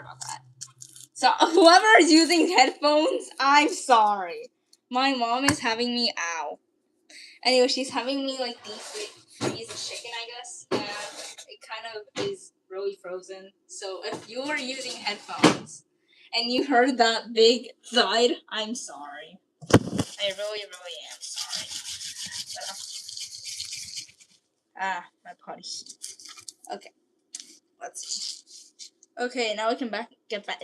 about that. So whoever is using headphones, I'm sorry. My mom is having me Anyway, she's having me like freeze a chicken, I guess. And it kind of is really frozen. So if you were using headphones and you heard that big thud, I'm sorry. I really am sorry. But, my potty. Okay. Let's see. Okay, now we can get back.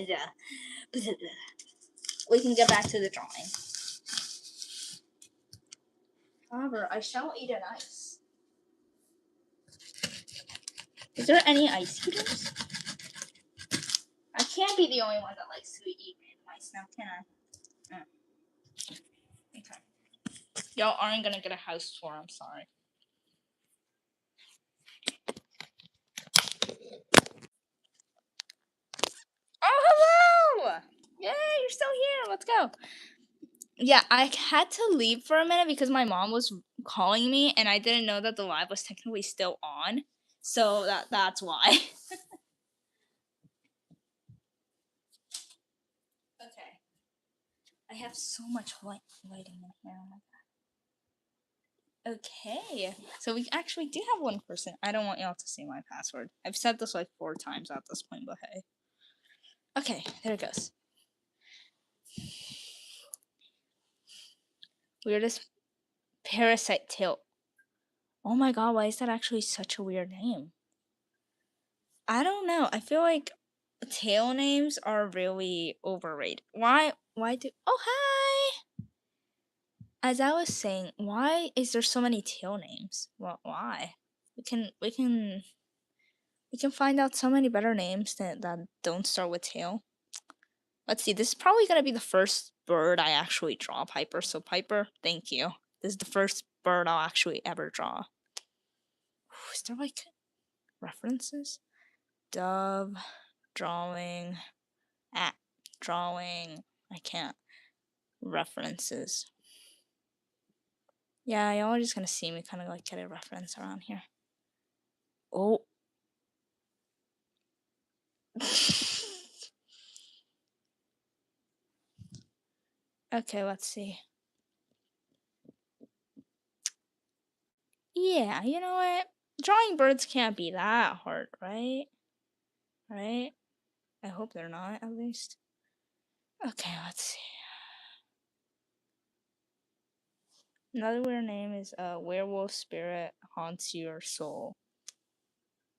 We can get back to the drawing. However, I shall eat an ice. Is there any ice eaters? I can't be the only one that likes to eat ice now, can I? Okay. Y'all aren't gonna get a house tour, I'm sorry. Oh, hello! Yay, you're still here. Let's go. Yeah, I had to leave for a minute because my mom was calling me and I didn't know that the live was technically still on. So that's why. Okay. I have so much lighting in here. Oh my god. Okay. So we actually do have one person. I don't want y'all to see my password. I've said this like 4 times at this point, but hey. Okay, there it goes. Weirdest parasite tail. Oh my god, why is that actually such a weird name? I don't know. I feel like tail names are really overrated. Why do Oh hi! As I was saying, why is there so many tail names? Well, why? We can find out so many better names that don't start with tail. Let's see, this is probably gonna be the first bird I actually draw, Piper. So Piper, thank you. This is the first bird I'll actually ever draw. Is there like references? Dove, drawing, drawing. I can't. References. Yeah, y'all are just gonna see me kind of like get a reference around here. Oh. Okay, let's see. Yeah, you know what? Drawing birds can't be that hard, right? Right? I hope they're not, at least. Okay, let's see. Another weird name is werewolf spirit haunts your soul.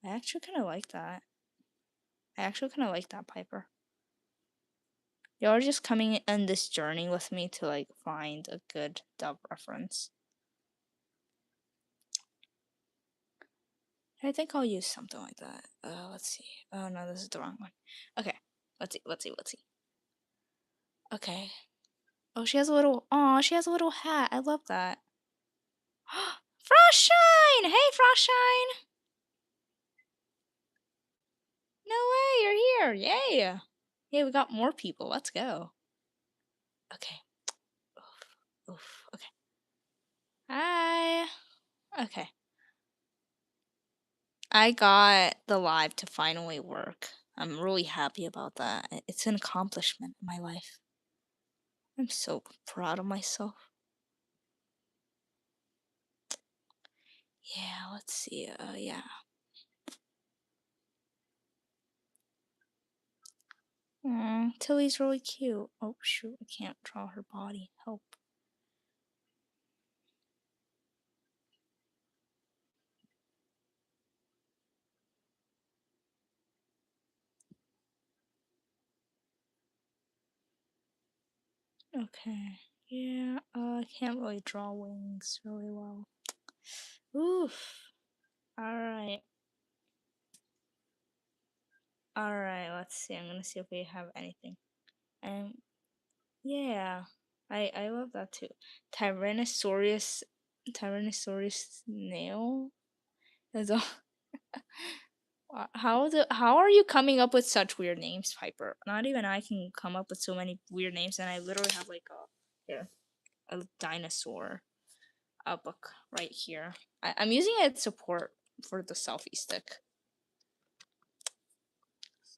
I actually kind of like that. Piper. Y'all are just coming on this journey with me to like find a good dub reference. I think I'll use something like that. Let's see. Oh no, this is the wrong one. Okay, let's see. Okay. Oh, she has a little hat. I love that. Frostshine! Hey, Frostshine! No way, you're here! Yay! Hey, we got more people. Let's go. Okay. Oof. Okay. Hi. Okay. I got the live to finally work. I'm really happy about that. It's an accomplishment in my life. I'm so proud of myself. Yeah, let's see. Yeah. Tilly's really cute. Oh, shoot. I can't draw her body. Help. Okay. Yeah, I can't really draw wings really well. Oof. Alright. Alright, let's see. I'm gonna see if we have anything. Yeah. I love that too. Tyrannosaurus snail? That's all. How are you coming up with such weird names, Piper? Not even I can come up with so many weird names, and I literally have like a dinosaur book right here. I'm using it as support for the selfie stick.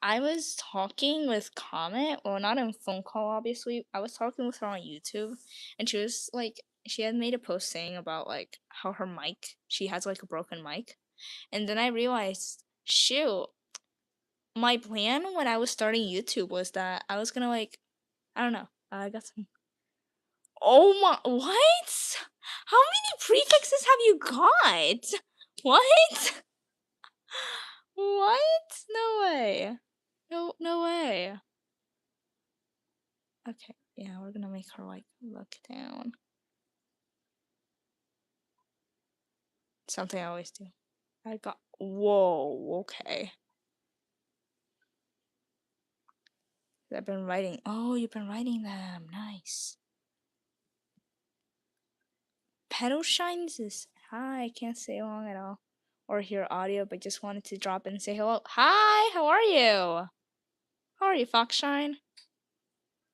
I was talking with Comet, well, not in phone call, obviously. I was talking with her on YouTube, and she was like, she had made a post saying about like how her mic, she has like a broken mic, and then I realized, shoot, my plan when I was starting YouTube was that I was gonna like, I don't know, I got some. Oh my, what? How many prefixes have you got? What? What? No way. No, no way. Okay, yeah, we're gonna make her like look down. Something I always do. I got. Whoa, okay. I've been writing. Oh, you've been writing them. Nice. Pedal shines is. Hi, I can't say long at all. Or hear audio, but just wanted to drop in and say hello. Hi, how are you? How are you, Foxshine?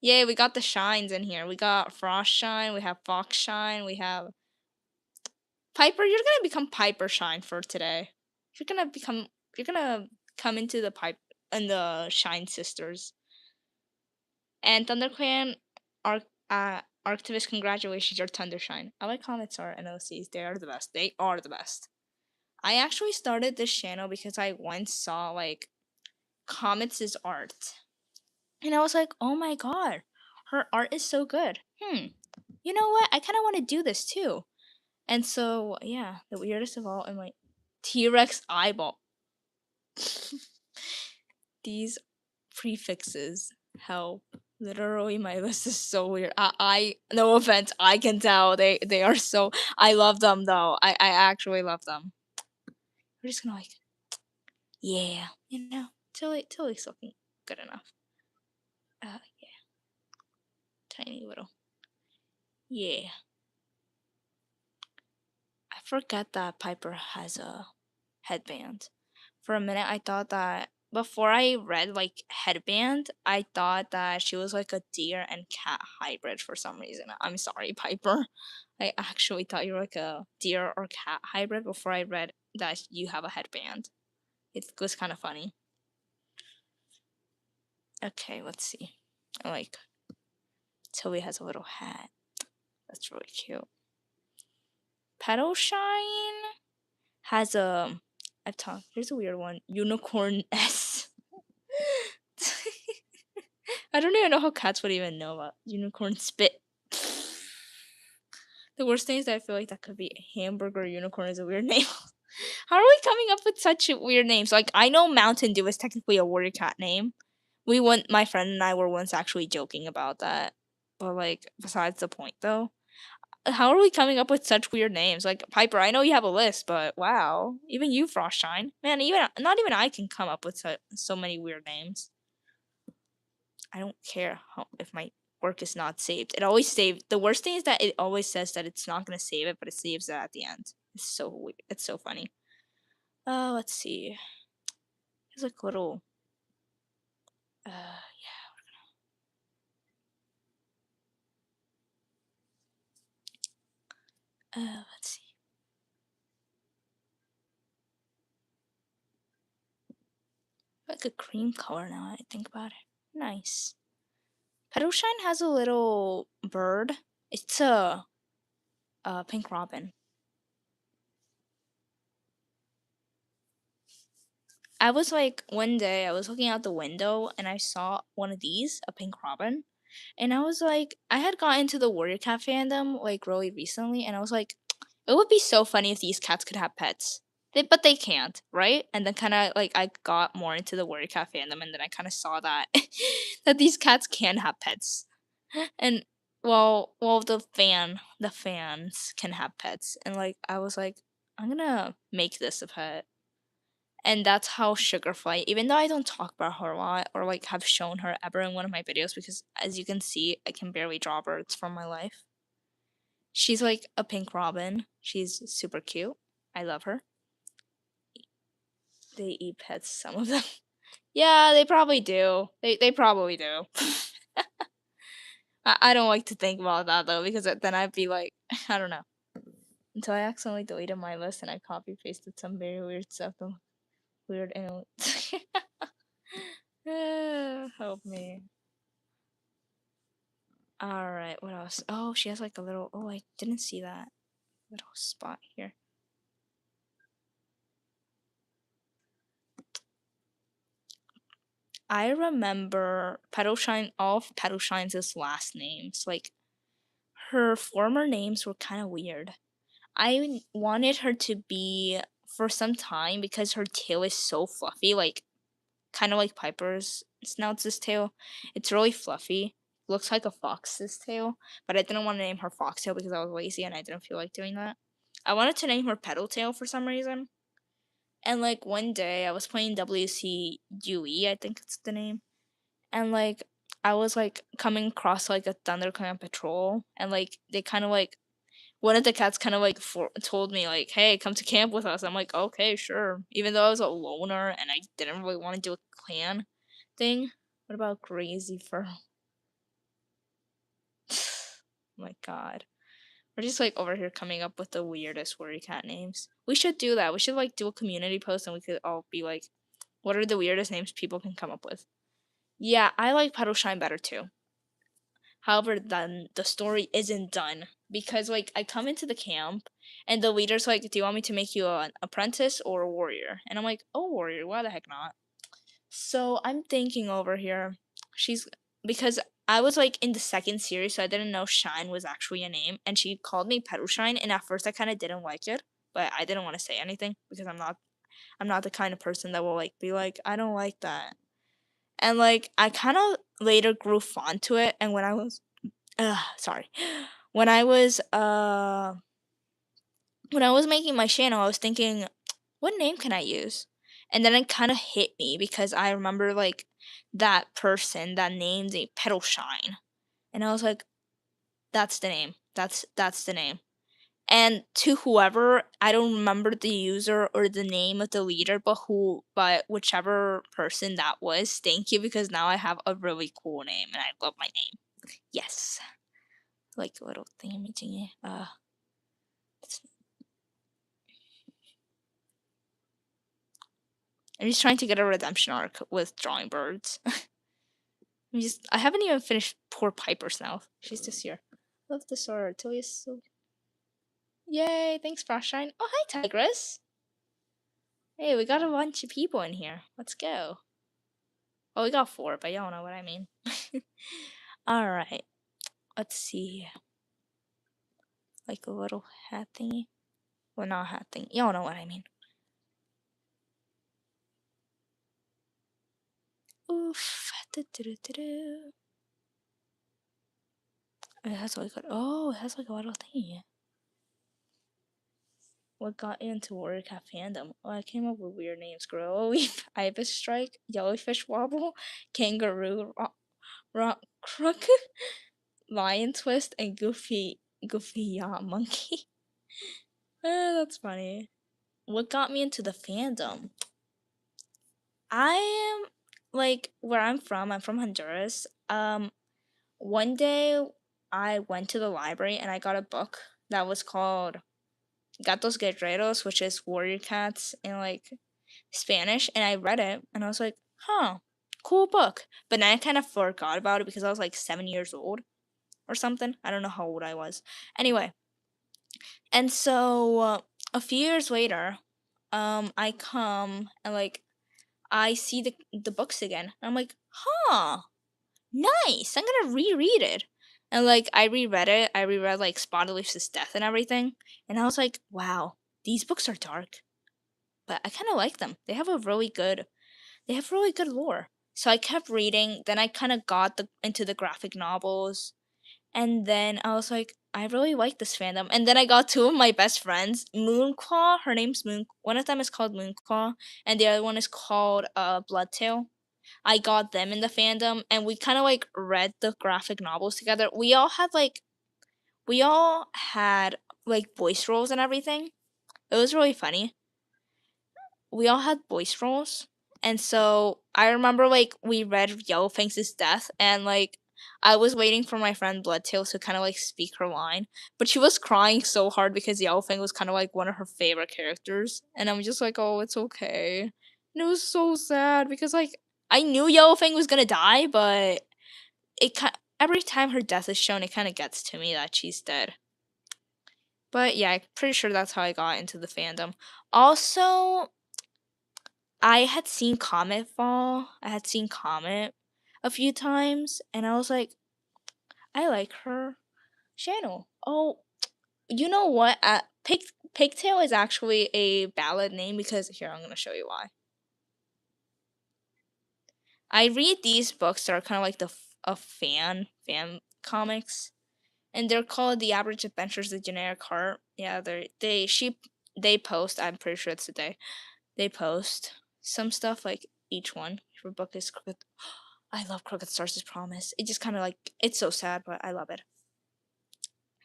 Yay, we got the shines in here. We got Frost Shine, we have Fox Shine, we have Piper. You're gonna become Piper Shine for today. You're gonna come into the pipe and the Shine Sisters. And ThunderClan, Arctivist, congratulations, your Thundershine. I like comments are NOCs. They are the best. They are the best. I actually started this channel because I once saw like Comets' art. And I was like, oh my god, her art is so good. You know what? I kind of want to do this too. And so, yeah, the weirdest of all, I'm like, T-Rex eyeball. These prefixes help. Literally, my list is so weird. No offense, I can tell they are so. I love them though. I actually love them. We're just gonna like, yeah, till it's looking good enough. Yeah, tiny little, yeah. I forget that Piper has a headband. For a minute, I thought that before I read like headband, I thought that she was like a deer and cat hybrid for some reason. I'm sorry, Piper. I actually thought you were like a deer or cat hybrid before I read that you have a headband. It was kind of funny. Okay, let's see. I like Toby has a little hat. That's really cute. Petal Shine has a. I've talked. Here's a weird one. Unicorn S. I don't even know how cats would even know about unicorn spit. The worst thing is that I feel like that could be hamburger unicorn is a weird name. How are we coming up with such weird names? Like I know Mountain Dew is technically a warrior cat name. My friend and I were once actually joking about that. But like besides the point though. How are we coming up with such weird names? Like Piper, I know you have a list, but wow. Even you, Frostshine. Man, even not even I can come up with so many weird names. I don't care if my work is not saved. It always saved. The worst thing is that it always says that it's not gonna save it, but it saves it at the end. It's so weird. It's so funny. Let's see. There's like little. Yeah. Let's see. Like a cream color now. I think about it. Nice. Petalshine has a little bird. It's a pink robin. I was like, one day I was looking out the window and I saw one of these, a pink robin. And I was like, I had gotten into the Warrior Cat fandom like really recently, and I was like, it would be so funny if these cats could have pets. But they can't, right? And then kind of like I got more into the Warrior Cat fandom, and then I kind of saw that that these cats can have pets, and well, the fans can have pets, and like I was like, I'm gonna make this a pet. And that's how Sugarfly, even though I don't talk about her a lot or like have shown her ever in one of my videos, because as you can see, I can barely draw birds from my life. She's like a pink robin. She's super cute. I love her. They eat pets, some of them. Yeah, they probably do. They probably do. I don't like to think about that though, because then I'd be like, I don't know. Until I accidentally deleted my list and I copy pasted some very weird stuff. Weird and Help me. Alright, what else? Oh, she has like a little. Oh, I didn't see that little spot here. I remember Petalshine, all of Petalshine's last names. Like, her former names were kind of weird. I wanted her to be for some time because her tail is so fluffy, like kind of like Piper's Snouts' tail. It's really fluffy. Looks like a fox's tail, but I didn't want to name her Foxtail because I was lazy and I didn't feel like doing that. I wanted to name her Petaltail for some reason. And like one day I was playing WCUE, I think it's the name. And like I was like coming across like a ThunderClan patrol and like they kind of like one of the cats kind of like told me like, "Hey, come to camp with us." I'm like, "Okay, sure." Even though I was a loner and I didn't really want to do a clan thing. What about Crazy Fur? Oh my god. We're just like over here coming up with the weirdest worry cat names. We should do that. We should like do a community post and we could all be like, what are the weirdest names people can come up with? Yeah, I like Petalshine better too. However, then the story isn't done because like I come into the camp and the leader's like, "Do you want me to make you an apprentice or a warrior?" And I'm like, "Oh, warrior, why the heck not?" So I'm thinking over here, she's because I was like in the second series, so I didn't know Shine was actually a name, and she called me Petalshine, and at first I kind of didn't like it, but I didn't want to say anything because I'm not the kind of person that will like be like, I don't like that. And like I kind of later grew fond to it, and sorry. When I was when I was making my channel, I was thinking, what name can I use? And then it kind of hit me because I remember like that person that named a Petal Shine, and I was like, that's the name. That's the name. And to whoever, I don't remember the user or the name of the leader, but whichever person that was, thank you because now I have a really cool name and I love my name. Yes, like a little thingy. I'm just trying to get a redemption arc with drawing birds. I haven't even finished poor Piper's now. She's just here. Love the sword. Tilly's so. Yay! Thanks, Frostshine. Oh, hi, Tigress. Hey, we got a bunch of people in here. Let's go. Well, we got 4, but y'all know what I mean. Alright. Let's see. Like a little hat thingy. Well, not a hat thing. Y'all know what I mean. Oof. It has like a little thingy. What got you into Warrior Cat fandom? Well, I came up with weird names: Gorilla Leaf, Ibis Strike, Jellyfish Wobble, Kangaroo Rock Crook, Lion Twist, and Goofy Yacht Monkey. That's funny. What got me into the fandom? I am like where I'm from Honduras. One day I went to the library and I got a book that was called Gatos Guerreros, which is warrior cats in like Spanish, and I read it and I was like, huh, cool book. But then I kind of forgot about it because I was like 7 years old or something. I don't know how old I was. Anyway, and so a few years later, I come and like I see the books again. I'm like, huh, nice. I'm gonna reread it. And like I reread it. I reread like Spotify's Death and everything, and I was like, wow, these books are dark, but I kind of like them. They have really good lore. So I kept reading. Then I kind of got into the graphic novels, and then I was like, I really like this fandom. And then I got 2 of my best friends, Moonclaw. Her name's Moon. One of them is called Moonclaw, and the other one is called Bloodtail. I got them in the fandom, and we kind of like read the graphic novels together. We all had like voice roles and everything. It was really funny. We all had voice roles. And so I remember like we read Yellowface's death and like I was waiting for my friend Bloodtail to kind of like speak her line, but she was crying so hard because Yellowfang was kind of like one of her favorite characters, and I'm just like, oh, it's okay. And it was so sad because like I knew Yellowfang was gonna die, but every time her death is shown, it kind of gets to me that she's dead. But yeah, I'm pretty sure that's how I got into the fandom. Also, I had seen Comet Fall. I had seen Comet a few times, and I was like, I like her channel. Oh, you know what? Pigtail is actually a ballad name because here I'm gonna show you why. I read these books that are kind of like a fan comics, and they're called The Average Adventures of Generic Heart. Yeah, they post. I'm pretty sure it's today. They post some stuff like each one. Her book is Crooked. I love Crooked Stars' Promise. It just kind of like it's so sad, but I love it.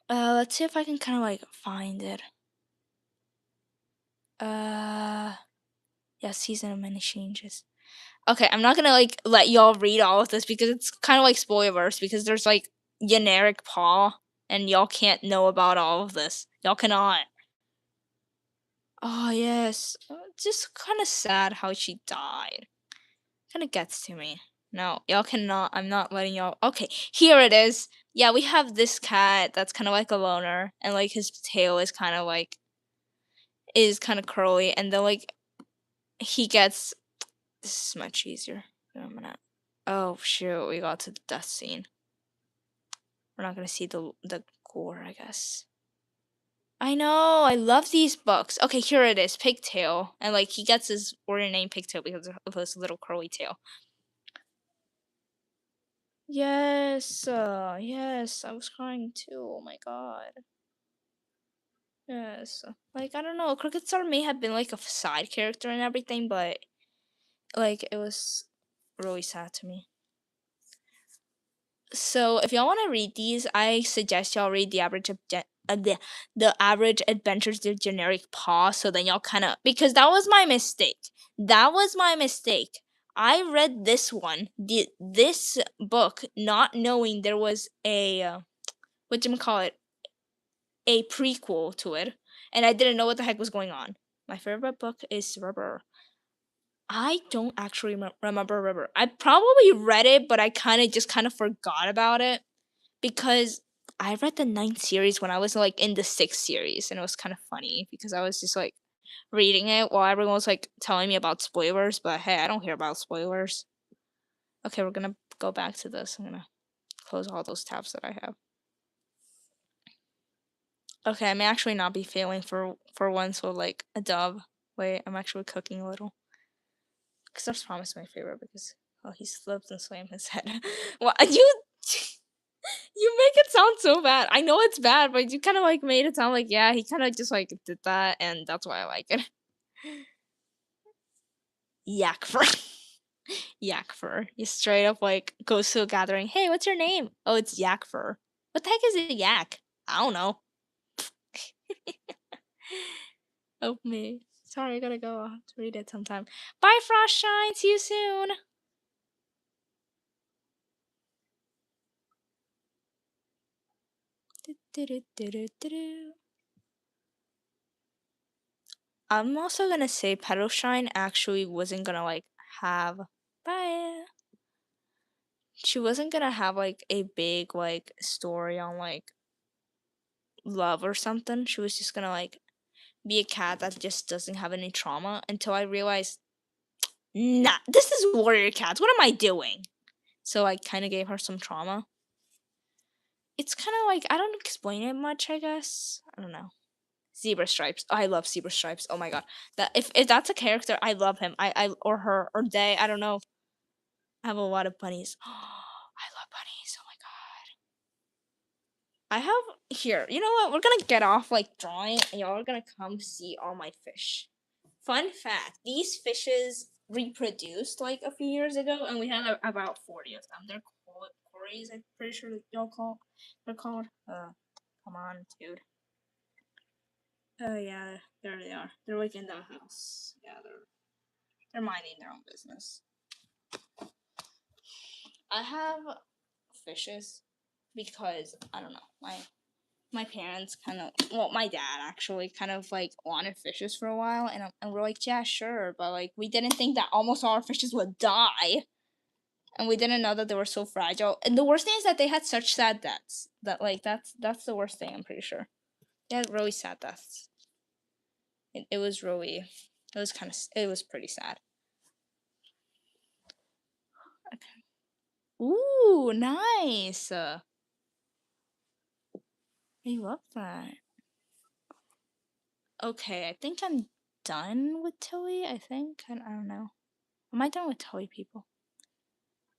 Let's see if I can kind of like find it. Yeah, Season of Many Changes. Okay, I'm not gonna like let y'all read all of this because it's kind of like spoilers because there's like generic Paw and y'all can't know about all of this. Y'all cannot. Oh yes, just kind of sad how she died. Kind of gets to me. No, y'all cannot. I'm not letting y'all. Okay, here it is. Yeah, we have this cat that's kind of like a loner, and like his tail is kind of like curly, and then like he gets. This is much easier. I'm gonna. Oh shoot, we got to the death scene. We're not gonna see the gore, I guess. I know, I love these books. Okay, here it is, Pigtail, and like he gets his warrior name Pigtail because of his little curly tail. Yes, yes, I was crying too. Oh my god. Yes, like I don't know, Crooked Star may have been like a side character and everything, but like it was really sad to me. So if y'all want to read these, I suggest y'all read the average adventures of generic Paw. So then y'all kind of because that was my mistake. That was my mistake. I read this this book, not knowing there was a what you call it, a prequel to it, and I didn't know what the heck was going on. My favorite book is River. I don't actually remember River. I probably read it, but I kind of forgot about it because I read the ninth series when I was like in the sixth series, and it was kind of funny because I was just like reading it while everyone was like telling me about spoilers. But hey, I don't hear about spoilers. Okay, we're gonna go back to this. I'm gonna close all those tabs that I have. Okay, I may actually not be failing for once with like a dub. Wait, I'm actually cooking a little. Because that's Promise my favorite because he slipped and slammed his head. Well, you make it sound so bad. I know it's bad, but you kind of like made it sound like yeah, he kind of just like did that, and that's why I like it. Yak fur, yak fur. He straight up like goes to a gathering. Hey, what's your name? Oh, it's yak fur. What the heck is a yak? I don't know. Oh me. Sorry, I gotta go. I'll have to read it sometime. Bye, Frostshine. See you soon. I'm also gonna say Pedalshine actually wasn't gonna like have bye. She wasn't gonna have like a big like story on like love or something. She was just gonna like be a cat that just doesn't have any trauma until I realized nah, this is warrior cats. What am I doing? So I kind of gave her some trauma. It's kind of like I don't explain it much, I guess. I don't know. Zebra Stripes. Oh, I love Zebra Stripes. Oh my god. That if that's a character, I love him. I or her or they. I don't know. I have a lot of bunnies. I love bunnies. Oh my god. I have here. You know what? We're gonna get off like drawing, and y'all are gonna come see all my fish. Fun fact: these fishes reproduced like a few years ago, and we had about 40 of them. They're called cories. I'm pretty sure y'all call. They're called. Come on, dude. Oh yeah, there they are. They're like in the house. Yeah, they're minding their own business. I have fishes because I don't know. My parents kind of my dad actually kind of like wanted fishes for a while, and we're like, yeah, sure, but like we didn't think that almost all our fishes would die. and we didn't know that they were so fragile. And the worst thing is that they had such sad deaths. That like that's the worst thing. I'm pretty sure they had really sad deaths. It was really, it was kind of, it was pretty sad. Okay. Ooh, nice. I love that. Okay, I think I'm done with Tilly. I think I don't know. Am I done with Tilly people?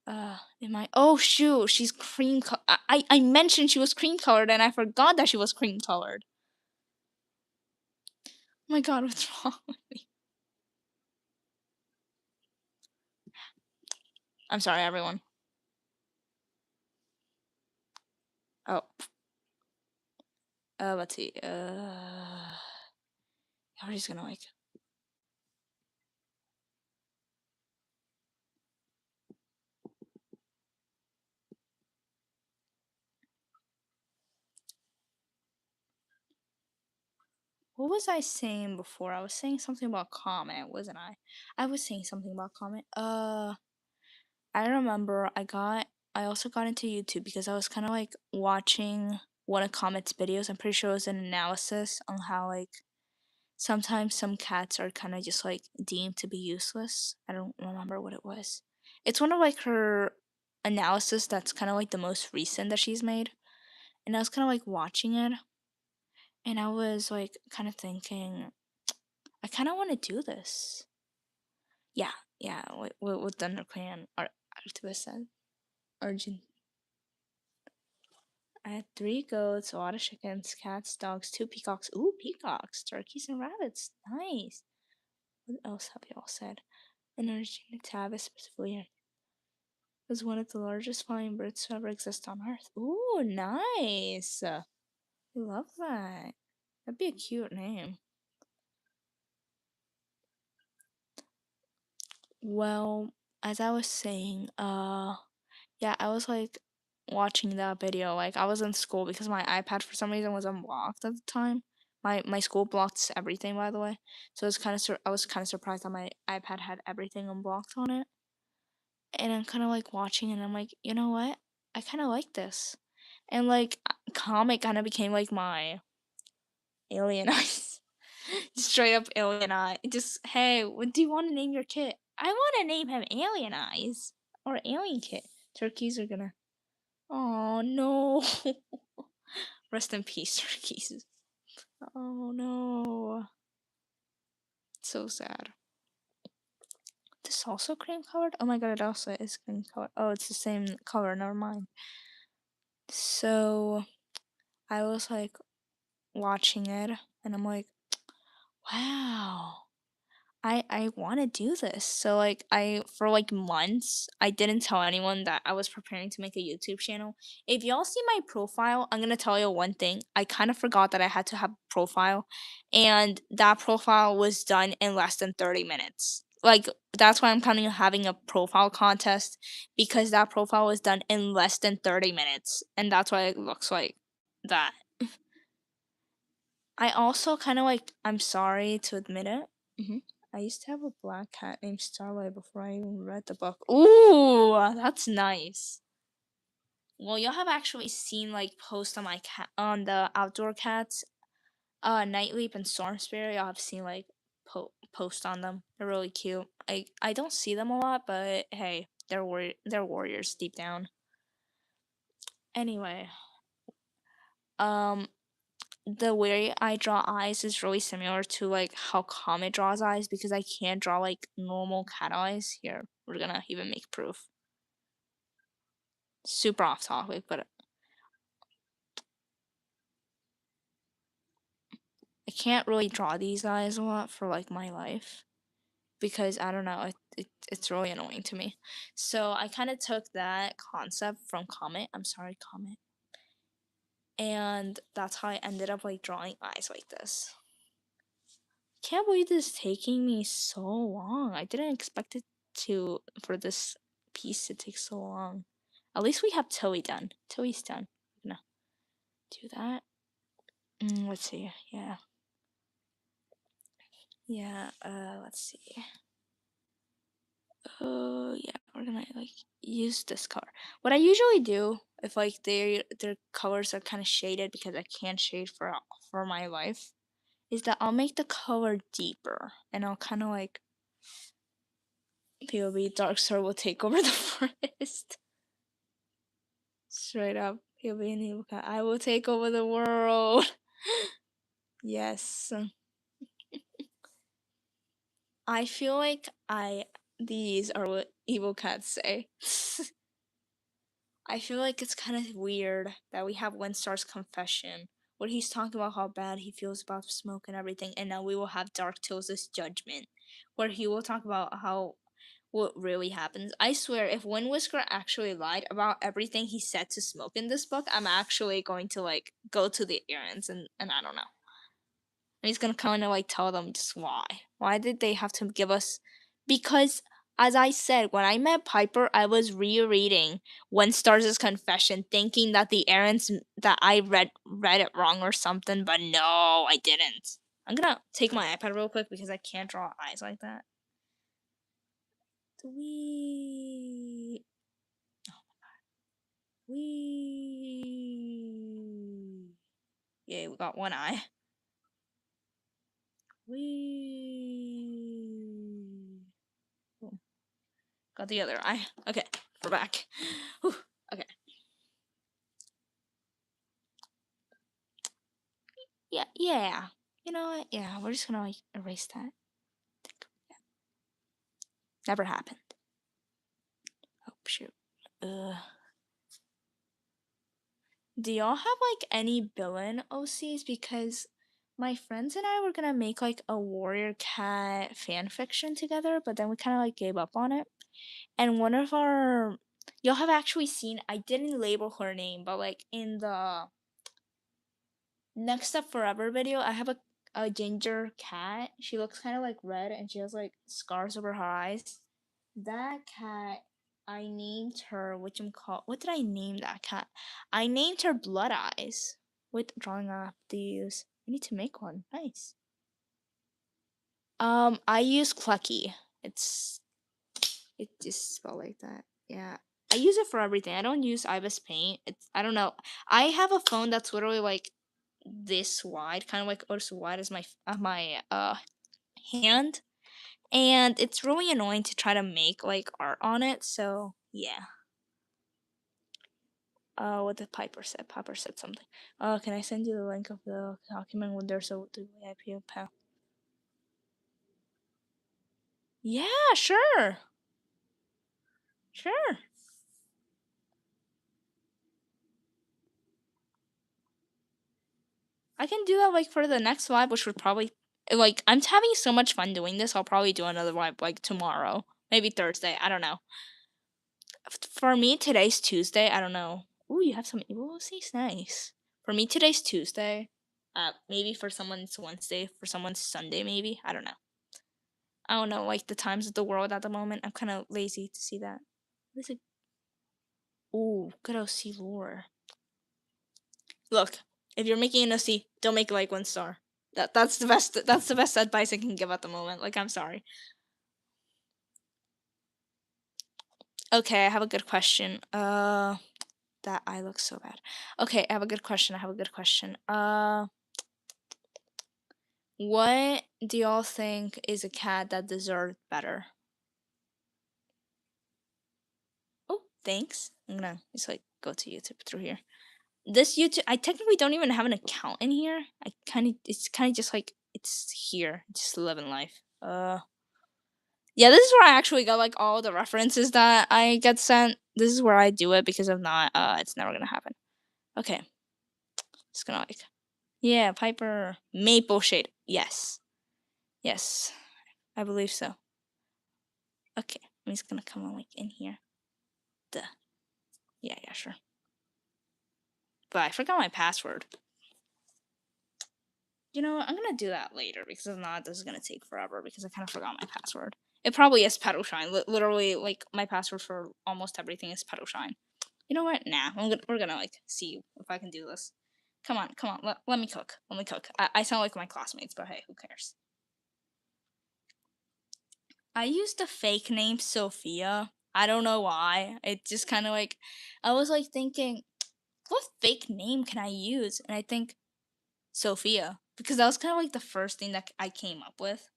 Am I? Oh shoot, she's cream. I mentioned she was cream colored, and I forgot that she was cream colored. Oh my god, what's wrong with me? I'm sorry, everyone. Oh, let's see. We're just gonna like. What was I saying before? I was saying something about comment, wasn't I? I was saying something about comment. I remember I also got into YouTube because I was kind of like watching one of Comet's videos. I'm pretty sure it was an analysis on how like sometimes some cats are kind of just like deemed to be useless. I don't remember what it was. It's one of like her analysis that's kind of like the most recent that she's made. And I was kind of like watching it and I was like kind of thinking I kind of want to do this. Yeah, yeah, what 𝓟𝓮𝓽𝓪𝓵𝓮 activist said. Argent. I had 3 goats, a lot of chickens, cats, dogs, 2 peacocks. Ooh, peacocks, turkeys, and rabbits. Nice. What else have y'all said? An Argentine tabby specifically is one of the largest flying birds to ever exist on Earth. Ooh, nice. I love that. That'd be a cute name. Well, as I was saying, yeah, I was like watching that video. Like I was in school because my iPad for some reason was unblocked at the time. My school blocks everything, by the way. So it's kind of I was kind of surprised that my iPad had everything unblocked on it. And I'm kind of like watching and I'm like, you know what? I kind of like this. And like comic kind of became like my alien eyes. Straight up alien eye. Just hey, what do you want to name your kid? I want to name him Alien Eyes or Alien Kid. Turkeys are gonna. Oh no. Rest in peace, turkeys. Oh no. So sad. This also cream colored? Oh my god, it also is cream colored. Oh, it's the same color, never mind. So I was like watching it and I'm like, wow. I want to do this. So like I for like months I didn't tell anyone that I was preparing to make a YouTube channel. If y'all see my profile, I'm going to tell you one thing. I kind of forgot that I had to have a profile and that profile was done in less than 30 minutes. Like that's why I'm planning on having a profile contest because that profile was done in less than 30 minutes and that's why it looks like that. I also kind of like I'm sorry to admit it. I used to have a black cat named Starlight before I even read the book. Ooh, that's nice. Well, y'all have actually seen like posts on my cat on the outdoor cats, Nightleap and Storm Spirit. Y'all have seen like post on them. They're really cute. I don't see them a lot, but hey, they're warriors deep down. Anyway, um, the way I draw eyes is really similar to like how Comet draws eyes because I can't draw like normal cat eyes. Here, we're gonna even make proof. Super off topic, but I can't really draw these eyes a lot for like my life because I don't know, it's really annoying to me. So I kind of took that concept from Comet. I'm sorry, Comet. And that's how I ended up like drawing eyes like this. Can't believe this is taking me so long. I didn't expect it to for this piece to take so long. At least we have Tilly done. Tilly's done. I'm gonna do that. Let's see. Yeah. Yeah. Let's see. Yeah, we're gonna like use this color. What I usually do if like their colors are kind of shaded because I can't shade for my life is that I'll make the color deeper and I'll kind of like POV Dark Star will take over the forest. Straight up, POV and Evil Cat. I will take over the world. Yes. I feel like these are what evil cats say. I feel like it's kind of weird that we have Windstar's confession, where he's talking about how bad he feels about smoke and everything, and now we will have Dark Till's judgment, where he will talk about how what really happens. I swear, if Wind Whisker actually lied about everything he said to Smoke in this book, I'm actually going to like go to the errands and I don't know. And he's gonna kind of like tell them just why. Why did they have to give us? Because as I said, when I met Piper, I was rereading Stars' confession, thinking that the errands that I read it wrong or something, but no, I didn't. I'm gonna take my iPad real quick because I can't draw eyes like that. We yeah, we got one eye. Got the other eye. Okay, we're back. Whew, okay. Yeah. You know what? Yeah, we're just gonna like erase that. Never happened. Oh shoot. Do y'all have like any villain OCs? Because my friends and I were gonna make like a warrior cat fan fiction together, but then we kind of like gave up on it. And one of our y'all have actually seen, I didn't label her name, but like in the Next Up Forever video, I have a ginger cat. She looks kind of like red and she has like scars over her eyes. That cat, I named her, what did I name that cat? I named her Blood Eyes. With drawing app to use. I need to make one. Nice. I use Clucky. It just spelled like that. Yeah. I use it for everything. I don't use Ibis Paint. I don't know. I have a phone that's literally like this wide, kind of like as wide as my hand, and it's really annoying to try to make like art on it. So yeah. What did Piper said? Piper said something. Can I send you the link of the document when there's the VIP path? Yeah, sure. Sure. I can do that like for the next live, which would probably like I'm having so much fun doing this. I'll probably do another live like tomorrow, maybe Thursday. I don't know. For me, today's Tuesday. I don't know. Ooh, you have some evil seats. Nice. For me, today's Tuesday. Maybe for someone it's Wednesday. For someone Sunday. Maybe I don't know. I don't know. Like the times of the world at the moment. I'm kind of lazy to see that. What is it? Ooh, good OC lore. Look, if you're making an OC, don't make it like 1 star. That's the best. That's the best advice I can give at the moment. Like I'm sorry. Okay, I have a good question. That eye looks so bad. Okay, I have a good question. What do y'all think is a cat that deserved better? Oh, thanks. I'm gonna just like go to YouTube through here. This YouTube, I technically don't even have an account in here. It's kind of just like it's here, just living life. Yeah, this is where I actually got like all the references that I get sent. This is where I do it because if not, it's never gonna happen. Okay, just gonna like, yeah, Piper Maple Shade. Yes, yes, I believe so. Okay, I'm just gonna come on like in here. Duh. Yeah, sure. But I forgot my password. You know what? I'm gonna do that later because if not, this is gonna take forever because I kind of forgot my password. It probably is Pedal Shine. Literally, like my password for almost everything is Pedal Shine. You know what? Nah, we're gonna like see if I can do this. Come on. Let me cook. I sound like my classmates, but hey, who cares? I used the fake name Sophia. I don't know why. It just kind of like, I was like thinking, what fake name can I use? And I think Sophia, because that was kind of like the first thing that I came up with.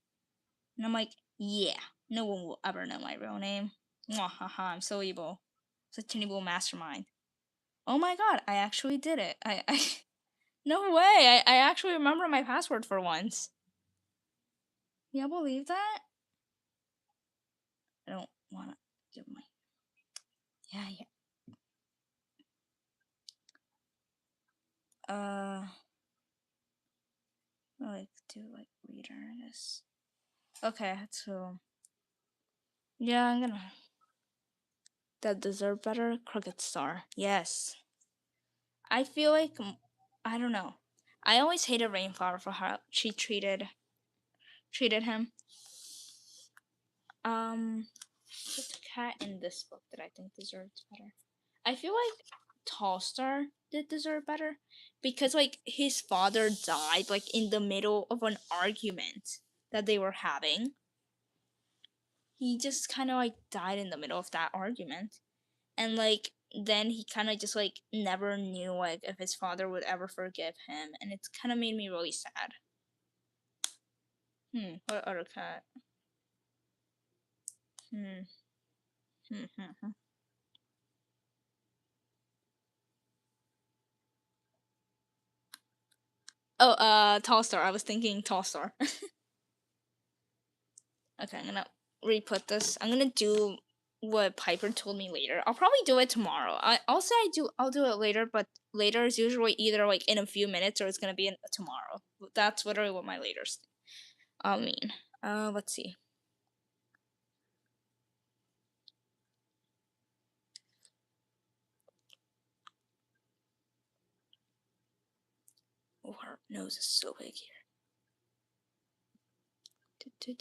And I'm like, yeah, no one will ever know my real name. Mwahaha, I'm so evil. Such an evil mastermind. Oh my god, I actually did it. No way, I actually remember my password for once. Yeah, believe that? I don't want to give my... Yeah. I like do like reader this. Okay, so yeah, I'm gonna... That deserve better? Crooked Star. Yes. I feel like, I don't know. I always hated Rainflower for how she treated him. What's the cat in this book that I think deserves better? I feel like Tall Star did deserve better because like his father died like in the middle of an argument that they were having. He just kind of like died in the middle of that argument, and like then he kind of just like never knew like if his father would ever forgive him, and it's kind of made me really sad. What other cat? Hmm. Oh, Tall Star. I was thinking Tall Star. Okay, I'm gonna re-put this. I'm gonna do what Piper told me later. I'll probably do it tomorrow. I'll say I'll do it later, but later is usually either like in a few minutes or it's gonna be tomorrow. That's literally what my later's mean. Let's see. Oh, her nose is so big here. Do.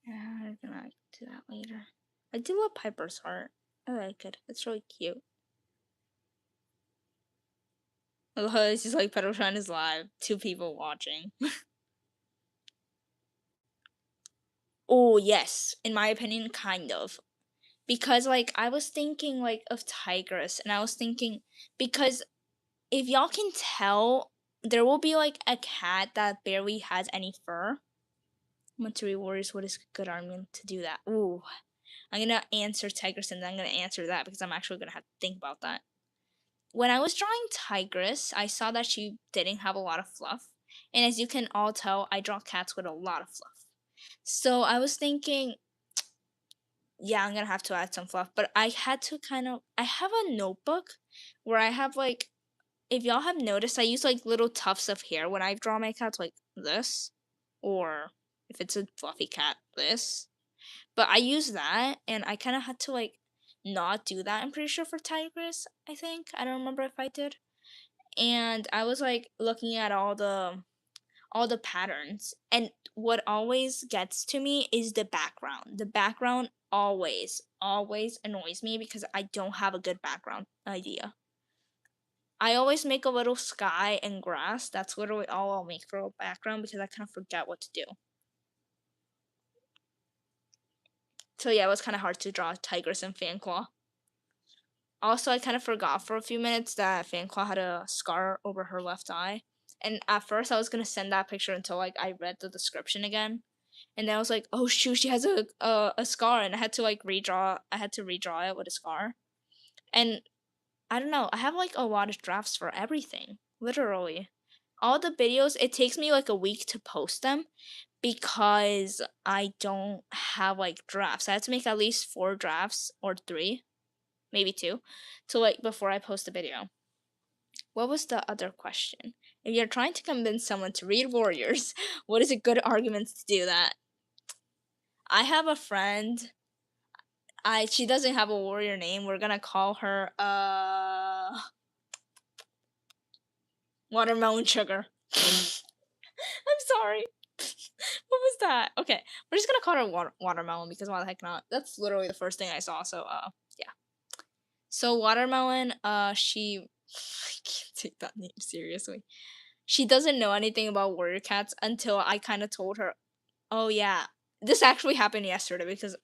Yeah, I'm gonna do that later. I do love Piper's heart. I like it. It's really cute. Oh, it's just like Pedroshan is live. 2 people watching. Oh, yes. In my opinion, kind of. Because, like, I was thinking, like, of Tigress. And I was thinking, because if y'all can tell, there will be, like, a cat that barely has any fur. Monterey Warriors, what is good argument to do that? Ooh. I'm gonna answer Tigress and then I'm gonna answer that because I'm actually gonna have to think about that. When I was drawing Tigress, I saw that she didn't have a lot of fluff. And as you can all tell, I draw cats with a lot of fluff. So I was thinking, yeah, I'm gonna have to add some fluff. But I had to I have a notebook where I have like, if y'all have noticed, I use like little tufts of hair when I draw my cats, like this. Or if it's a fluffy cat, this. But I use that, and I kind of had to like not do that. I'm pretty sure for Tigress, I think I don't remember if I did. And I was like looking at all the patterns, and what always gets to me is the background. The background always annoys me because I don't have a good background idea. I always make a little sky and grass. That's literally all I'll make for a background because I kind of forget what to do. So yeah, it was kind of hard to draw Tigress and Fanclaw. Also, I kind of forgot for a few minutes that Fanclaw had a scar over her left eye. And at first, I was gonna send that picture until like I read the description again, and then I was like, "Oh shoot, she has a scar," and I had to like redraw. I had to redraw it with a scar, and I don't know. I have like a lot of drafts for everything. Literally, all the videos. It takes me like a week to post them because I don't have like drafts. I had to make at least 4 drafts or 3, maybe 2, to like before I post a video. What was the other question? If you're trying to convince someone to read Warriors, what is a good argument to do that? I have a friend. She doesn't have a warrior name. We're gonna call her Watermelon Sugar. I'm sorry. What was that? Okay, we're just gonna call her watermelon because why the heck not? That's literally the first thing I saw. So yeah. So watermelon, she I can't take that name seriously. She doesn't know anything about warrior cats until I kind of told her, "Oh yeah, this actually happened yesterday because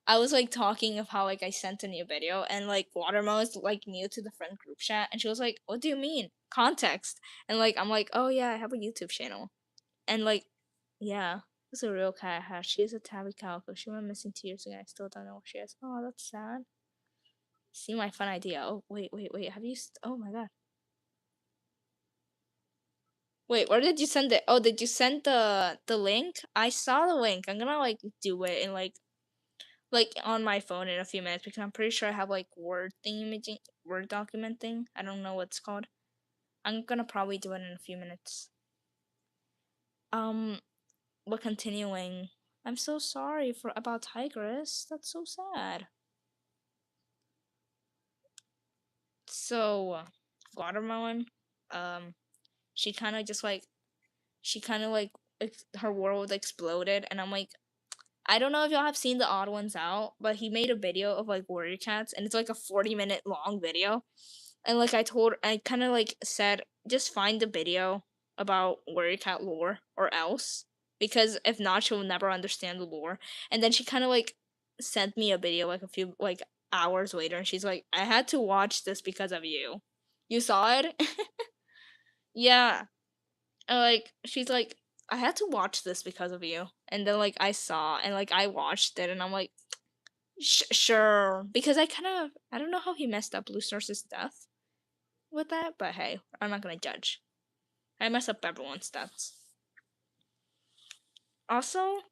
I was like talking of how like I sent a new video and like Watermelon is like new to the friend group chat and she was like, "What do you mean? Context?" And like I'm like, "Oh yeah, I have a YouTube channel." And like, yeah, this is a real cat I have. She is a tabby calico. She went missing 2 years ago. I still don't know where she is. Oh, that's sad. See my fun idea. Oh wait. Have you? Oh my god. Wait, where did you send it? Oh, did you send the link? I saw the link. I'm gonna like do it in like on my phone in a few minutes because I'm pretty sure I have like Word thing imaging Word document thing. I don't know what it's called. I'm gonna probably do it in a few minutes. Um, but continuing. I'm so sorry for about Tigress. That's so sad. So, Watermelon, um, she kind of just like she kind of like her world exploded, and I'm like, I don't know if y'all have seen the Odd Ones Out, but he made a video of like warrior cats, and it's like a 40-minute long video. And like I kind of like said, just find the video about warrior cat lore or else, because if not, she'll never understand the lore. And then she kind of like sent me a video like a few like hours later, and she's like, I had to watch this because of you. You saw it? Yeah. And like she's like, I had to watch this because of you. And then like I saw and like I watched it and I'm like, sure, because I don't know how he messed up Blue Stars' death with that, but hey, I'm not gonna judge. I mess up everyone's deaths. Also,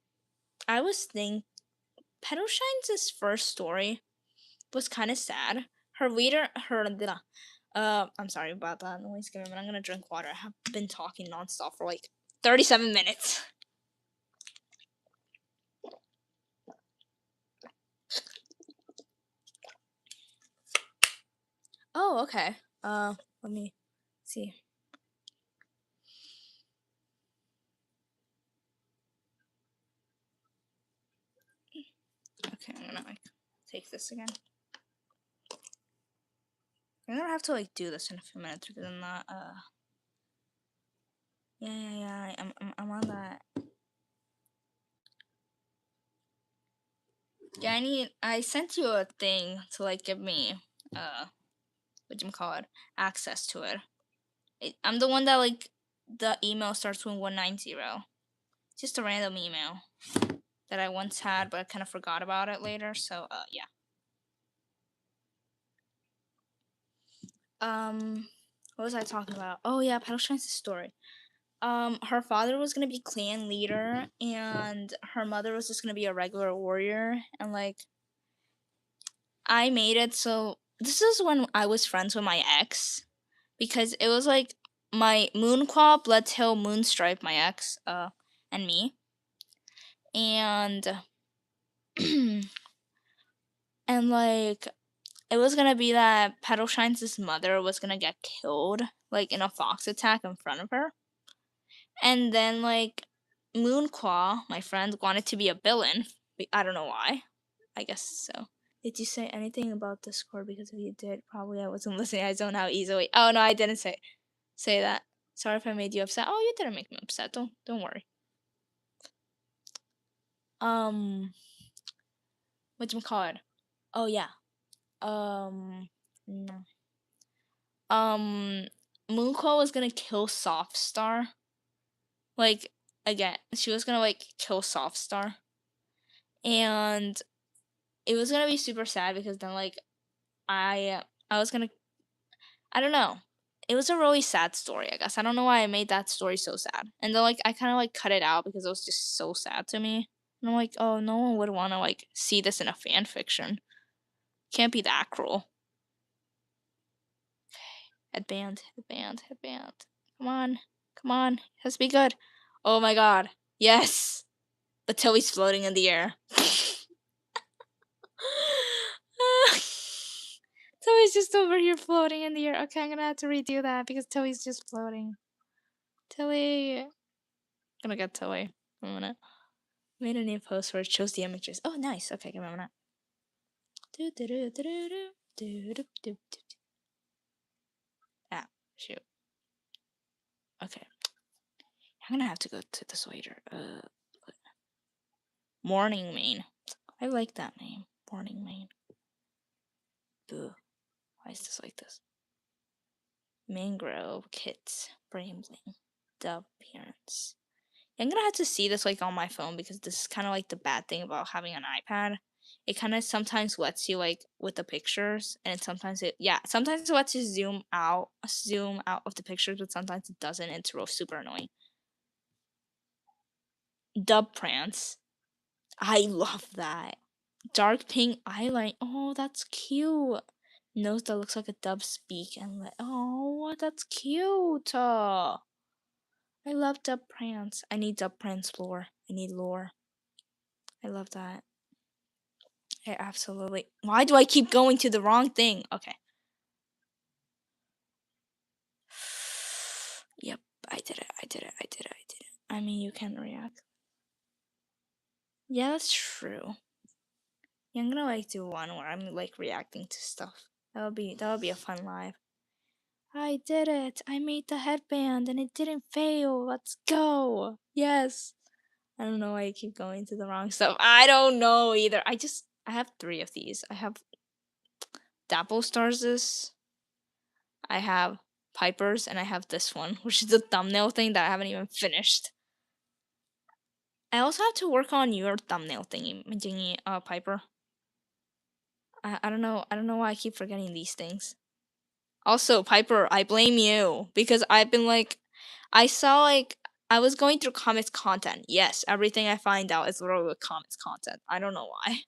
I was thinking Petal Shine's first story was kind of sad. Her reader, I'm sorry about that noise. Give me a minute. I'm gonna drink water. I have been talking nonstop for like 37 minutes. Oh, okay. Let me see. Okay, I'm gonna like take this again. I'm gonna have to like do this in a few minutes because I'm not. Yeah. I'm on that. Yeah, I sent you a thing to like give me what do you call it, access to it. I'm the one that like the email starts with 190. Just a random email that I once had, but I kind of forgot about it later. So yeah. What was I talking about? Oh yeah, Petal Shine's story. Her father was gonna be clan leader, and her mother was just gonna be a regular warrior, and like I made it so this is when I was friends with my ex because it was like my Moonquaw, Bloodtail, Moonstripe, my ex, and me. And and like it was gonna be that Petal Shine's mother was gonna get killed, like in a fox attack in front of her. And then like Moonquaw, my friend, wanted to be a villain. I don't know why. I guess so. Did you say anything about Discord? Because if you did, probably I wasn't listening. I zone out easily. Oh no, I didn't say that. Sorry if I made you upset. Oh, you didn't make me upset. Don't worry. What do you call it? Oh yeah. No. Moonquaw was gonna kill Softstar. Like again, she was gonna like kill Softstar, and it was gonna be super sad because then like I was gonna I don't know. It was a really sad story, I guess. I don't know why I made that story so sad. And then like I kind of like cut it out because it was just so sad to me. And I'm like, oh, no one would want to like see this in a fan fiction. Can't be that cruel. Headband. Come on. It has to be good. Oh my god. Yes. But Toby's floating in the air. Toby's just over here floating in the air. Okay, I'm gonna have to redo that because Toby's just floating. Tilly. I'm gonna get Tilly. a minute. Made a new post where it shows the images. Oh, nice. Okay, give me a minute. Ah, shoot. Okay. I'm gonna have to go to this later. Morning Main. I like that name. Morning Main. Boo. Why is this like this? Mangrove Kits. Brambling. Dub appearance. I'm gonna have to see this like on my phone because this is kind of like the bad thing about having an iPad. It kind of sometimes lets you like with the pictures, and sometimes it sometimes it lets you zoom out of the pictures, but sometimes it doesn't. It's real super annoying. Dub prance. I love that. Dark pink eyeliner. Oh, that's cute. Nose that looks like a dove's beak and oh, that's cute. I love dub prance. I need dub prance lore. I need lore. I love that. I absolutely. Why do I keep going to the wrong thing? Okay. Yep, I did it. I did it. I did it. I did it. I mean, you can react. Yeah, that's true. Yeah, I'm gonna like do one where I'm like reacting to stuff. That'll be a fun live. I did it. I made the headband and it didn't fail. Let's go. Yes. I don't know why I keep going to the wrong stuff. I don't know either. I have 3 of these. I have Dapple Stars. I have Piper's, and I have this one, which is the thumbnail thing that I haven't even finished. I also have to work on your thumbnail thingy, Piper. I don't know. I don't know why I keep forgetting these things. Also, Piper, I blame you because I've been like, I saw like I was going through comics content. Yes, everything I find out is literally with comics content. I don't know why.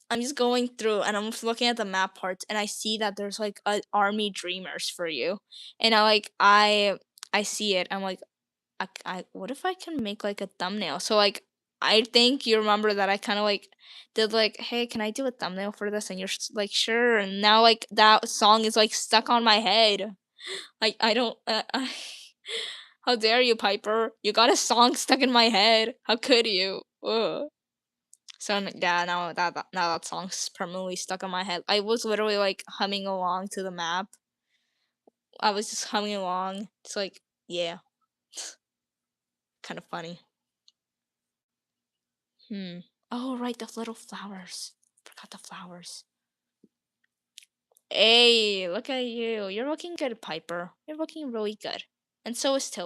I'm just going through and I'm looking at the map parts and I see that there's like a army dreamers for you, and I see it. I'm like, I what if I can make like a thumbnail? So like I think you remember that I kind of like did like, hey, can I do a thumbnail for this? And you're like, sure. And now like that song is like stuck on my head. Like I don't. How dare you, Piper? You got a song stuck in my head. How could you? Ugh. So yeah, now that song's permanently stuck in my head. I was literally like humming along to the map. I was just humming along. It's like, yeah, kind of funny. Oh, right, the little flowers. Forgot the flowers. Hey, look at you. You're looking good, Piper. You're looking really good. And so is Till.